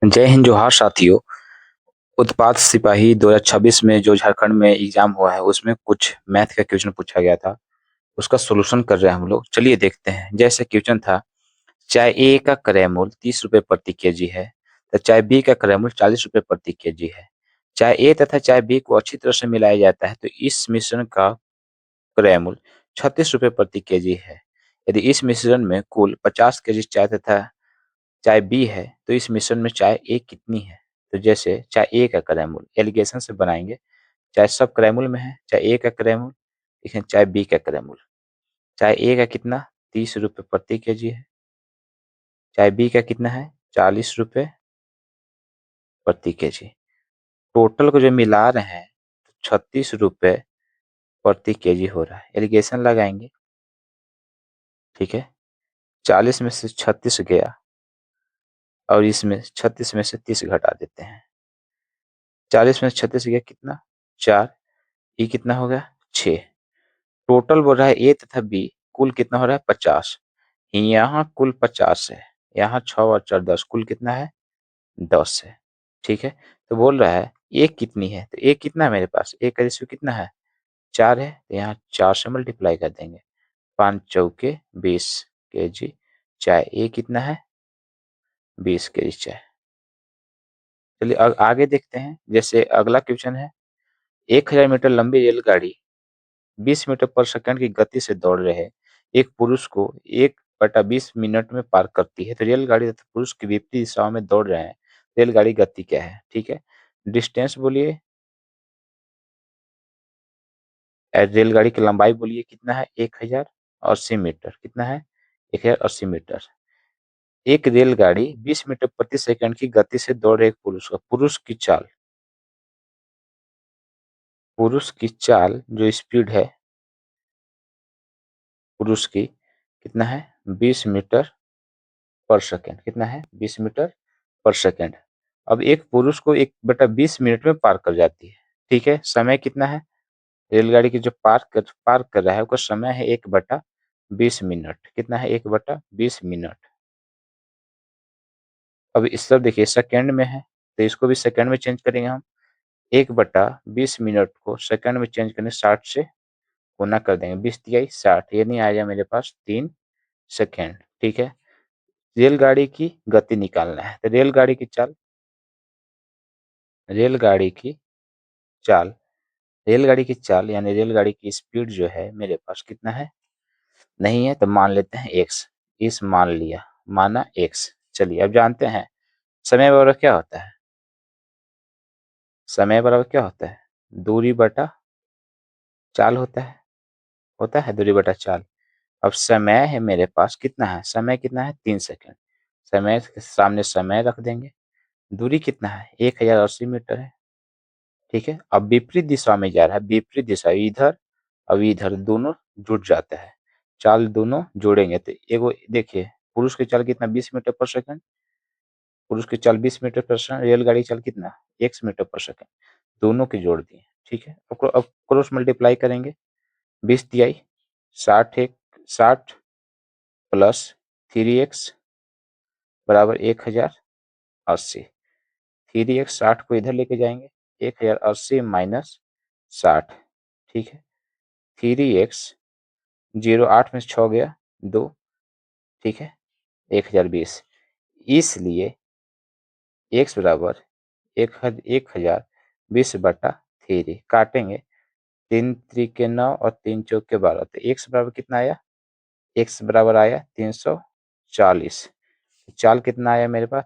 जय हिंद जोहार साथियों। उत्पाद सिपाही 2026 में जो झारखंड में एग्जाम हुआ है उसमें कुछ मैथ का क्वेश्चन पूछा गया था। उसका सोल्यूशन कर रहे हैं हम लोग। चलिए देखते हैं। जैसे क्वेश्चन था, चाय ए का क्रय मूल्य 30 रुपए प्रति केजी है तो चाय बी का क्रय मूल्य 40 रुपए प्रति केजी है। चाय ए तथा चाय बी को अच्छी तरह से मिलाया जाता है तो इस मिश्रण का क्रय मूल्य 36 रुपए प्रति केजी है। यदि इस मिश्रण में कुल 50 केजी चाय तथा चाय बी है तो इस मिश्रण में चाय ए कितनी है। तो जैसे चाय ए का क्रय मूल्य एलिगेशन से बनाएंगे। चाय सब क्रय मूल्य में है। चाय ए का क्रय मूल्य लिखें, चाय बी का क्रय मूल्य। चाय ए का कितना 30 रुपए प्रति केजी है। चाय बी का कितना है 40 रुपए प्रति केजी। टोटल को जो मिला रहे हैं तो 36 रुपए प्रति केजी हो रहा है। एलिगेशन लगाएंगे, ठीक है। 40 में से 36 गया और इसमें 36 में से 30 घटा देते हैं। 40 में से 36 गया कितना 4। ये कितना हो गया 6। टोटल बोल रहा है ए तथा बी कुल कितना हो रहा है 50। यहाँ कुल 50 है, यहाँ 6 और 4 10, कुल कितना है 10 है, ठीक है। तो बोल रहा है ए कितनी है, तो ए कितना है मेरे पास, ए का रेशियो कितना है 4 है, तो यहाँ 4 से मल्टीप्लाई कर देंगे। 5 चौके 20 केजी चाय। ए कितना है 20 केजी चाय। चलिए आगे देखते हैं। जैसे अगला क्वेश्चन है, 1000 मीटर लंबी रेलगाड़ी 20 मीटर पर सेकंड की गति से दौड़ रहे एक पुरुष को 1/20 मिनट में पार करती है। तो रेलगाड़ी तथा पुरुष की विपरीत दिशाओं में दौड़ रहे हैं। रेलगाड़ी गति क्या है, ठीक है। डिस्टेंस बोलिए, रेलगाड़ी की लंबाई बोलिए कितना है 1080 मीटर। कितना है 1080 मीटर। एक रेलगाड़ी 20 मीटर प्रति सेकंड की गति से दौड़ रहे एक पुरुष का पुरुष की चाल जो स्पीड है पुरुष की कितना है 20 मीटर पर सेकेंड। कितना है 20 मीटर पर सेकेंड। अब एक पुरुष को 1/20 मिनट में पार कर जाती है, ठीक है। समय कितना है रेलगाड़ी की जो पार कर रहा है उसका समय है 1/20 मिनट। कितना है 1/20 मिनट। अब इस तरफ देखिए सेकेंड में है तो इसको भी सेकेंड में चेंज करेंगे हम। 1/20 मिनट को सेकेंड में चेंज करने 60 से गुना कर देंगे। 20 तिहाई 60, ये नहीं आएगा मेरे पास 3 सेकेंड, ठीक है। रेलगाड़ी की गति निकालना है तो रेलगाड़ी की चाल रेलगाड़ी की चाल यानी रेलगाड़ी की स्पीड जो है मेरे पास कितना है, नहीं है तो मान लेते हैं x। इस मान लिया, माना x। चलिए अब जानते हैं समय बराबर क्या होता है। समय बराबर क्या होता है दूरी बटा चाल होता है दूरी बटा चाल। अब समय है मेरे पास कितना है, समय कितना है 3 सेकंड। समय के सामने समय रख देंगे। दूरी कितना है 1080 मीटर है, ठीक है। अब विपरीत दिशा में जा रहा है, विपरीत दिशा इधर अब इधर दोनों जुड़ जाता है। चाल दोनों जोड़ेंगे तो एगो देखिए पुरुष की चाल कितना 20 मीटर पर सेकंड। पुरुष की चाल 20 मीटर पर सेकंड, रेलगाड़ी की चाल कितना x मीटर पर सेकंड। दोनों की जोड़ दिए, ठीक है। अब क्रॉस मल्टीप्लाई करेंगे। 20 तिहाई 60 प्लस 3x बराबर 1080। 3x 60 को इधर लेके जाएंगे 1080 माइनस 60, ठीक है। 3x 0 8 में से 6 गया 2, ठीक है 1020। इसलिए x बराबर 1020/3 काटेंगे। 3 त्रिके 9 और 3 चौके 12 तो x बराबर कितना आया, x बराबर आया 340। चाल कितना आया मेरे पास